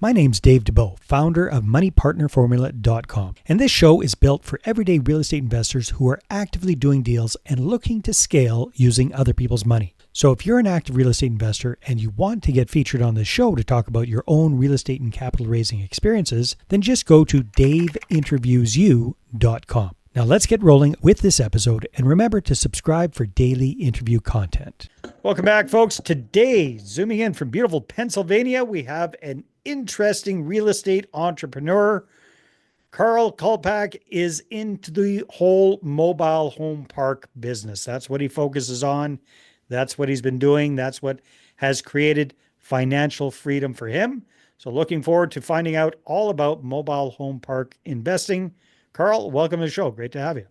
My name's Dave DeBow, founder of MoneyPartnerFormula.com, and this show is built for everyday real estate investors who are actively doing deals and looking to scale using other people's money. So if you're an active real estate investor and you want to get featured on this show to talk about your own real estate and capital raising experiences, then just go to daveinterviewsyou.com. Now let's get rolling with this episode, and remember to subscribe for daily interview content. Welcome back, folks. Today, zooming in from beautiful Pennsylvania, we have an interesting real estate entrepreneur. Karl Kulpak is into the whole mobile home park business. That's what he focuses on. That's what he's been doing. That's what has created financial freedom for him. So looking forward to finding out all about mobile home park investing. Karl, welcome to the show. Great to have you.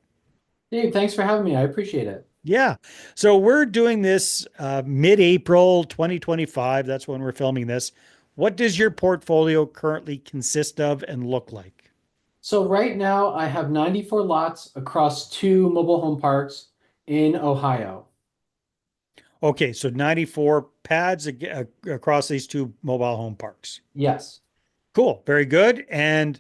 Dave, thanks for having me. I appreciate it. Yeah. So we're doing this mid-April 2025. That's when we're filming this. What does your portfolio currently consist of and look like? So right now I have 94 lots across two mobile home parks in Ohio. Okay, so 94 pads across these two mobile home parks. Yes. Cool. Very good. And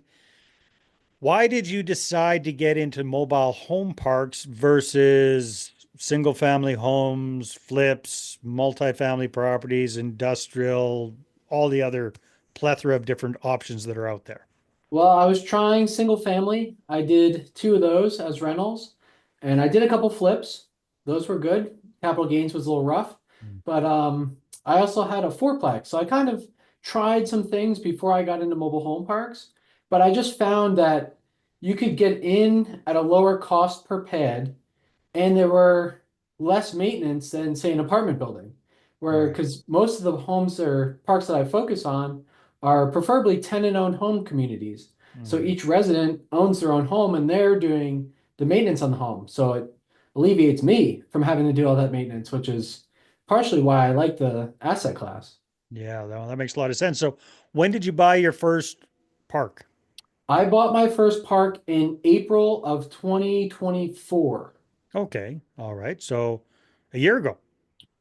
why did you decide to get into mobile home parks versus single family homes, flips, multifamily properties, industrial, all the other plethora of different options that are out there? Well, I was trying single family. I did two of those as rentals, and I did a couple flips. Those were good. Capital gains was a little rough, but I also had a fourplex. So I kind of tried some things before I got into mobile home parks, but I just found that you could get in at a lower cost per pad, and there were less maintenance than, say, an apartment building, where Right. because most of the homes or parks that I focus on are preferably tenant-owned home communities. So Mhm. each resident owns their own home and they're doing the maintenance on the home. So it alleviates me from having to do all that maintenance, which is partially why I like the asset class. Yeah, that makes a lot of sense. So when did you buy your first park? I bought my first park in April of 2024. Okay. All right. So a year ago.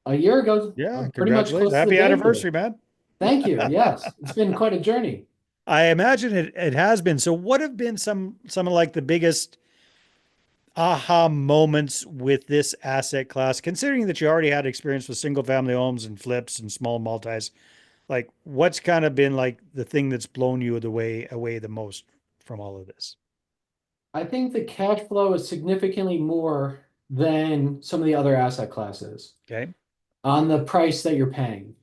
A year ago, Yeah, pretty much congratulations. close to the Happy day today. anniversary, man. Thank you. Yes, it's been quite a journey. I imagine it has been. So what have been some of like the biggest aha moments with this asset class, considering that you already had experience with single family homes and flips and small multis? Like what's kind of been like the thing that's blown you away the most from all of this? I think the cash flow is significantly more than some of the other asset classes Okay. on the price that you're paying.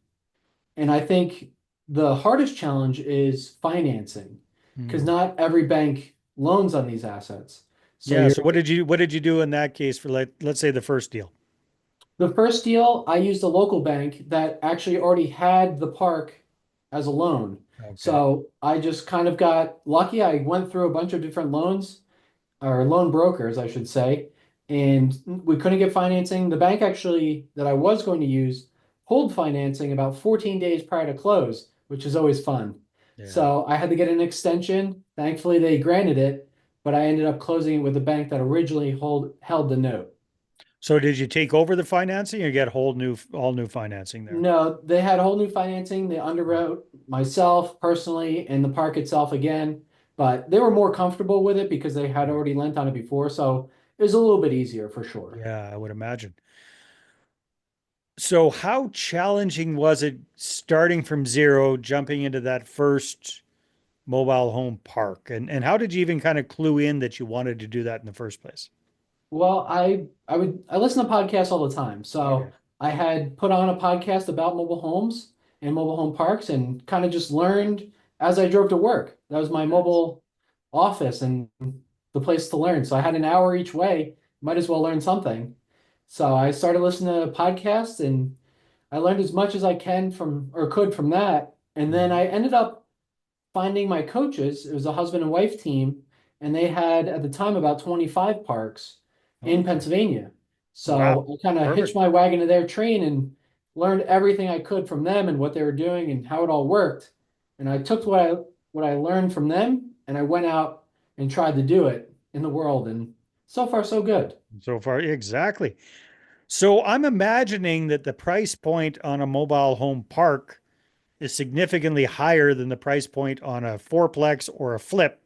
And I think the hardest challenge is financing because Hmm. not every bank loans on these assets. So Yeah. you're So what did you do in that case for like let's say the first deal? the first deal, I used a local bank that actually already had the park as a loan. Okay. So I just kind of got lucky. I went through a bunch of different loans or loan brokers, I should say, and we couldn't get financing. The bank actually that I was going to use pulled financing about 14 days prior to close, which is always fun. Yeah. So I had to get an extension. Thankfully, they granted it, but I ended up closing it with the bank that originally held the note. So did you take over the financing or get all new financing there? No, they had whole new financing. They underwrote myself personally and the park itself again, but they were more comfortable with it because they had already lent on it before. So it was a little bit easier for sure. Yeah, I would imagine. So how challenging was it starting from zero, jumping into that first mobile home park? And how did you even kind of clue in that you wanted to do that in the first place? Well, I listen to podcasts all the time. Okay. So I had put on a podcast about mobile homes and mobile home parks and kind of just learned as I drove to work. That was my Nice. mobile office and the place to learn. So I had an hour each way, might as well learn something. So I started listening to podcasts and I learned as much as I can from or could from that. And then Mhm. I ended up finding my coaches. It was a husband and wife team, and they had at the time about 25 parks in Okay. Pennsylvania. So Wow. I kind of hitched Perfect. my wagon to their train and learned everything I could from them and what they were doing and how it all worked. And I took what I learned from them and I went out and tried to do it in the world. And so far, so good. So far, exactly. So I'm imagining that the price point on a mobile home park is significantly higher than the price point on a fourplex or a flip.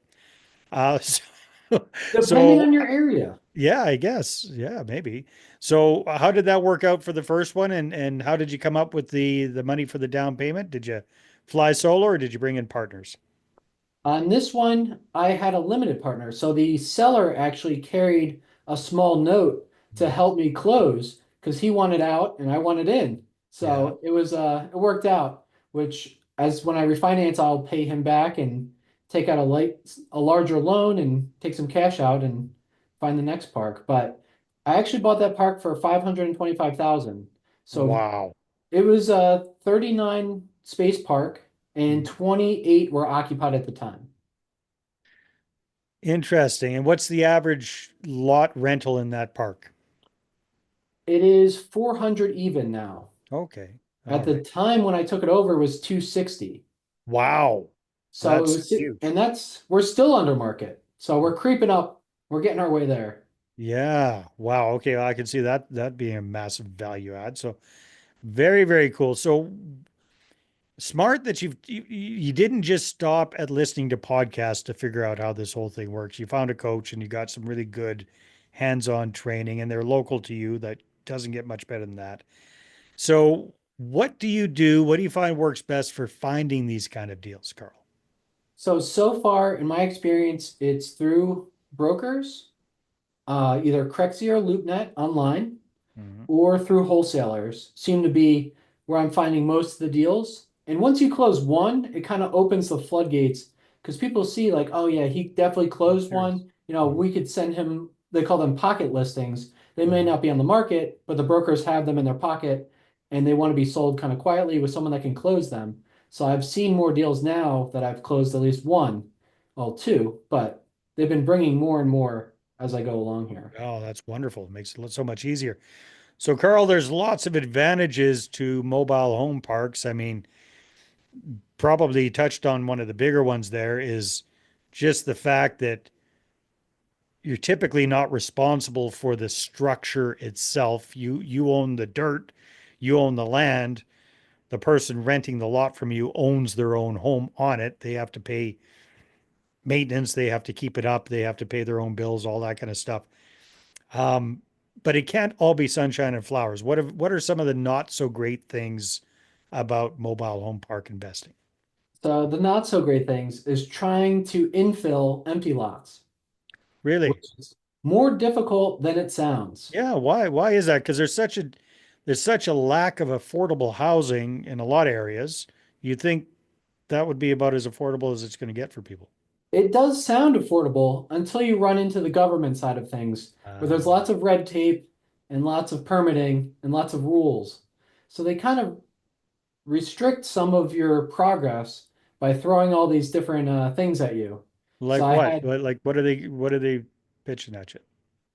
So, Depending so on your area. yeah, I guess. Yeah, maybe. So how did that work out for the first one? And how did you come up with the money for the down payment? Did you fly solo or did you bring in partners? On this one, I had a limited partner. So the seller actually carried a small note to help me close because he wanted out and I wanted in. Yeah. So it worked out, which as when I refinance, I'll pay him back and take out a larger loan and take some cash out and find the next park. But I actually bought that park for 525,000. So Wow. it was a 39 space park and 28 were occupied at the time. Interesting. And what's the average lot rental in that park? It is 400 even now. Okay. All At the right. time when I took it over, it was 260. Wow. So it That's was, huge. and that's, we're still under market. So we're creeping up. We're getting our way there. Yeah. Wow. Okay. Well, I can see that being a massive value add. So very, very cool. So smart that you didn't just stop at listening to podcasts to figure out how this whole thing works. You found a coach and you got some really good hands-on training, and they're local to you. That doesn't get much better than that. So what do you do? What do you find works best for finding these kind of deals, Carl? So far in my experience, it's through brokers, either Crexi or LoopNet online, Mhm. or through wholesalers seem to be where I'm finding most of the deals. And once you close one, it kind of opens the floodgates because people see like, oh yeah, he definitely closed There is. one. You know, Mhm. we could send him, they call them pocket listings. They may Mhm. not be on the market, but the brokers have them in their pocket and they want to be sold kind of quietly with someone that can close them. So I've seen more deals now that I've closed at least one, well, two, but they've been bringing more and more as I go along here. Oh, that's wonderful. It makes it so much easier. So, Carl, there's lots of advantages to mobile home parks. I mean, probably touched on one of the bigger ones there is just the fact that you're typically not responsible for the structure itself. You own the dirt, you own the land. The person renting the lot from you owns their own home on it. They have to pay maintenance, they have to keep it up, they have to pay their own bills, all that kind of stuff. Um, but it can't all be sunshine and flowers. What are some of the not so great things about mobile home park investing? So the not so great things is trying to infill empty lots, Really? which is more difficult than it sounds. Yeah, why? Why is that? Because there's such a lack of affordable housing in a lot of areas. You'd think that would be about as affordable as it's going to get for people. It does sound affordable until you run into the government side of things, where there's lots of red tape and lots of permitting and lots of rules. So they kind of restrict some of your progress by throwing all these different things at you. So Like I what? had Like what are they pitching at you?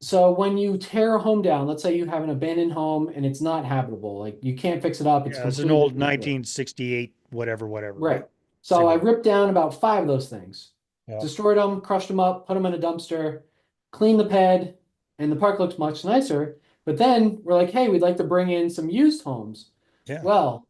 So when you tear a home down, let's say you have an abandoned home and it's not habitable, like you can't fix it up, it's Yeah, it's an completely old useless. 1968 whatever, right? Right. So I Single. ripped down about five of those things, Yeah. destroyed them, crushed them up, put them in a dumpster, cleaned the pad, and the park looks much nicer. But then we're like, hey, we'd like to bring in some used homes. Yeah. Well,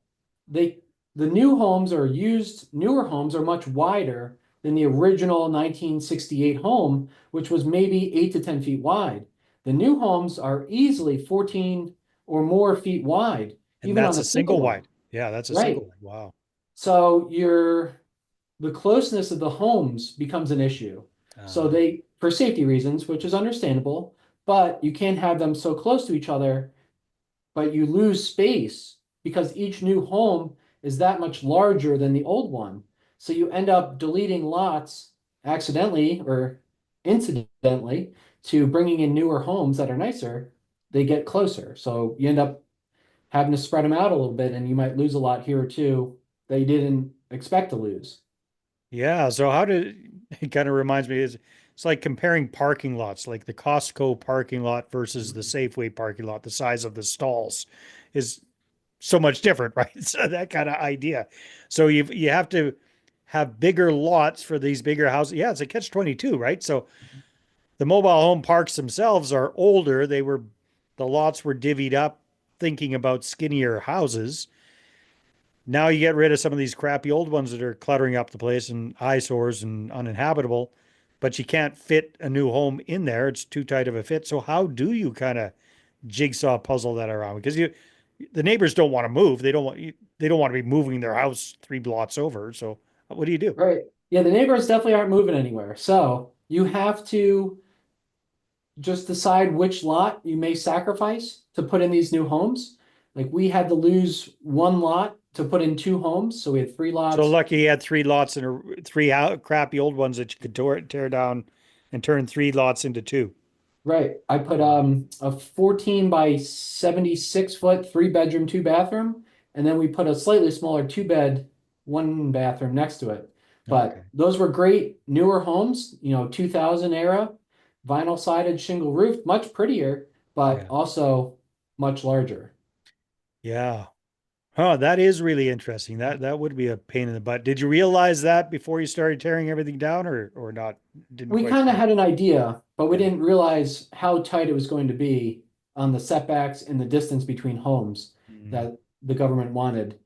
they the new homes or used newer homes are much wider than the original 1968 home, which was maybe 8 to 10 feet wide. The new homes are easily 14 or more feet wide, And even on that's a the single single one. wide. Yeah, that's a single Right. wide. Wow. So the closeness of the homes becomes an issue. So Uh, they, for safety reasons, which is understandable, but you can't have them so close to each other, but you lose space because each new home is that much larger than the old one. So you end up deleting lots accidentally or incidentally to bringing in newer homes that are nicer. They get closer. So you end up having to spread them out a little bit, and you might lose a lot here or two that you didn't expect to lose. yeah. So how did it kind of reminds me is it's like comparing parking lots, like the Costco parking lot versus the Safeway parking lot, the size of the stalls is so much different, right? So that kind of idea. So you have to have bigger lots for these bigger houses. Yeah, it's a catch 22, right? So the mobile home parks themselves are older. The lots were divvied up thinking about skinnier houses. Now you get rid of some of these crappy old ones that are cluttering up the place and eyesores and uninhabitable, but you can't fit a new home in there. It's too tight of a fit. So how do you kind of jigsaw puzzle that around? Because the neighbors don't want to move. They don't want to be moving their house 3 blocks over. So what do you do? Right. Yeah, the neighbors definitely aren't moving anywhere. So you have to just decide which lot you may sacrifice to put in these new homes. Like we had to lose one lot to put in two homes, so we had three So lots. lucky you had 3 lots and three crappy old ones that you could tear down and turn 3 lots into two. Right. I put Wow. a 14 by 76 foot, 3 bedroom, 2 bathroom, and then we put a slightly smaller 2 bed, 1 bathroom next to it. Okay. But those were great newer homes, 2000 era, vinyl sided shingle roof, much prettier, but Yeah. also much larger. Yeah. Huh, that is really interesting. That would be a pain in the butt. Did you realize that before you started tearing everything down or not? Didn't We quite kind of see it. had an idea, but we Yeah. didn't realize how tight it was going to be on the setbacks and the distance between homes Mhm. that the government wanted.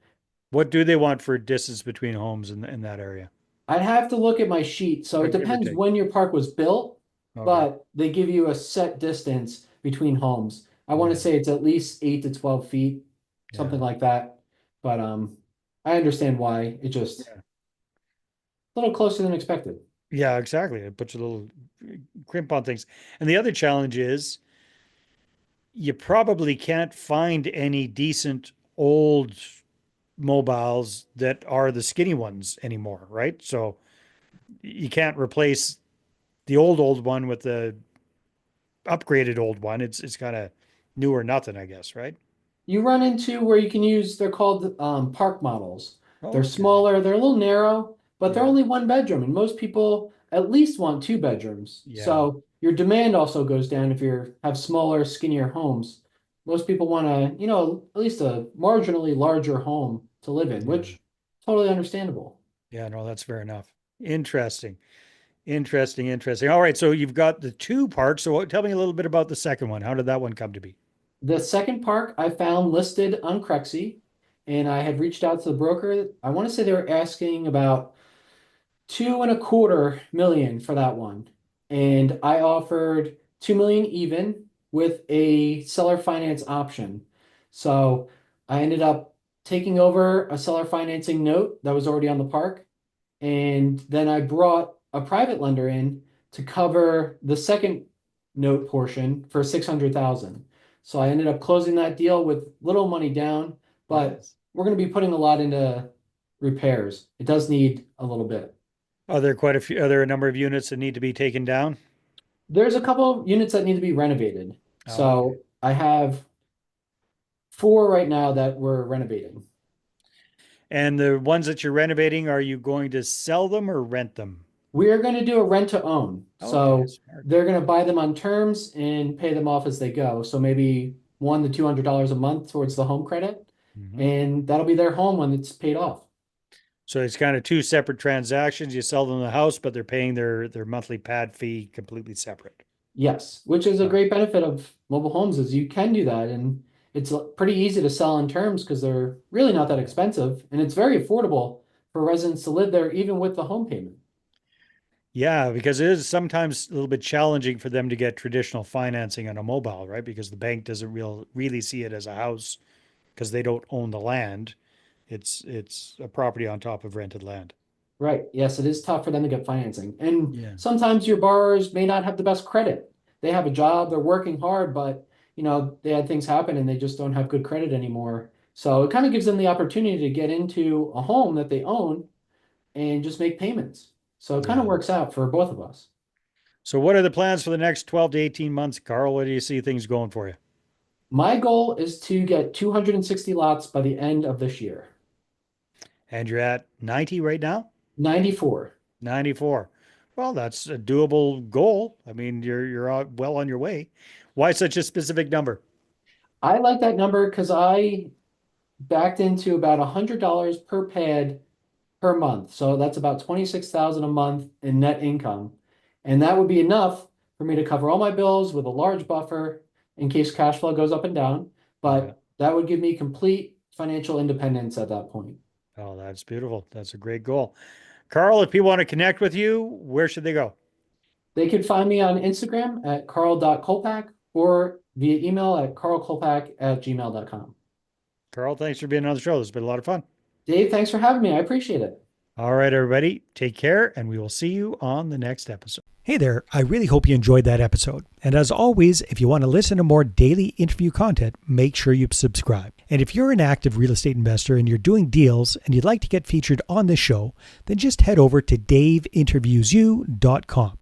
What do they want for distance between homes in that area? I'd have to look at my sheet, so Or it give or depends take. when your park was built, Okay. but they give you a set distance between homes. I want to Yeah. say it's at least 8 to 12 feet, something Yeah. like that. But I understand why. It just Yeah. a little closer than expected. Yeah, exactly. It puts a little crimp on things. And the other challenge is you probably can't find any decent old mobiles that are the skinny ones anymore, right? So you can't replace the old one with the upgraded old one. It's kind of new or nothing, I guess, right? You run into where you can use, they're called park models. They're Oh, okay. smaller, they're a little narrow, but they're Yeah. only 1 bedroom, and most people at least want 2 bedrooms. Yeah. So your demand also goes down if you have smaller, skinnier homes. Most people want at least a marginally larger home to live in, Yeah. which totally understandable. Yeah. No, that's fair enough. Interesting. Interesting. Interesting. All right. So you've got the two parks. So tell me a little bit about the second one. How did that one come to be? The second park I found listed on Crexy, and I had reached out to the broker. I want to say they were asking about 2.25 million for that one. And I offered 2 million even with a seller finance option. So I ended up taking over a seller financing note that was already on the park. And then I brought a private lender in to cover the second note portion for 600,000. So I ended up closing that deal with little money down, but Nice. we're going to be putting a lot into repairs. It does need a little bit. Are there quite a few, are there a number of units that need to be taken down? There's a couple of units that need to be renovated. Oh, okay. So I have four right now that we're renovating. And the ones that you're renovating, are you going to sell them or rent them? We are going to do a rent to own. Okay, So smart. they're going to buy them on terms and pay them off as they go. So maybe $100 to $200 a month towards the home credit. Hmm. And that'll be their home when it's paid off. So it's kind of two separate transactions. You sell them the house, but they're paying their monthly pad fee completely separate. Yes, which is a Oh, great benefit of mobile homes is you can do that. And it's pretty easy to sell on terms because they're really not that yeah. expensive. And it's very affordable for residents to live there, even with the home payment. Yeah, because it is sometimes a little bit challenging for them to get traditional financing on a mobile, right? Because the bank doesn't really see it as a house because they don't own the land. It's a property on top of rented land. Right. Yes, it is tough for them to get financing. And Yeah. sometimes your borrowers may not have the best credit. They have a job, they're working hard, but they had things happen and they just don't have good credit anymore. So it kind of gives them the opportunity to get into a home that they own and just make payments. So it kind of Yeah. works out for both of us. So what are the plans for the next 12 to 18 months, Carl? What do you see things going for you? My goal is to get 260 lots by the end of this year. And you're at 90 right now? 94. 94. Well, that's a doable goal. I mean, you're well on your way. Why such a specific number? I like that number because I backed into about $100 per pad per month. So that's about 26,000 a month in net income. And that would be enough for me to cover all my bills with a large buffer in case cash flow goes up and down. Yeah. But that would give me complete financial independence at that point. Oh, that's beautiful. That's a great goal. Karl, if people want to connect with you, where should they go? They can find me on Instagram at karl.kulpak or via email at karlkulpak@gmail.com. Karl, thanks for being on the show. This has been a lot of fun. Dave, thanks for having me. I appreciate it. All right, everybody, take care, and we will see you on the next episode. Hey there, I really hope you enjoyed that episode. And as always, if you want to listen to more daily interview content, make sure you subscribe. And if you're an active real estate investor and you're doing deals and you'd like to get featured on this show, then just head over to daveinterviewsyou.com.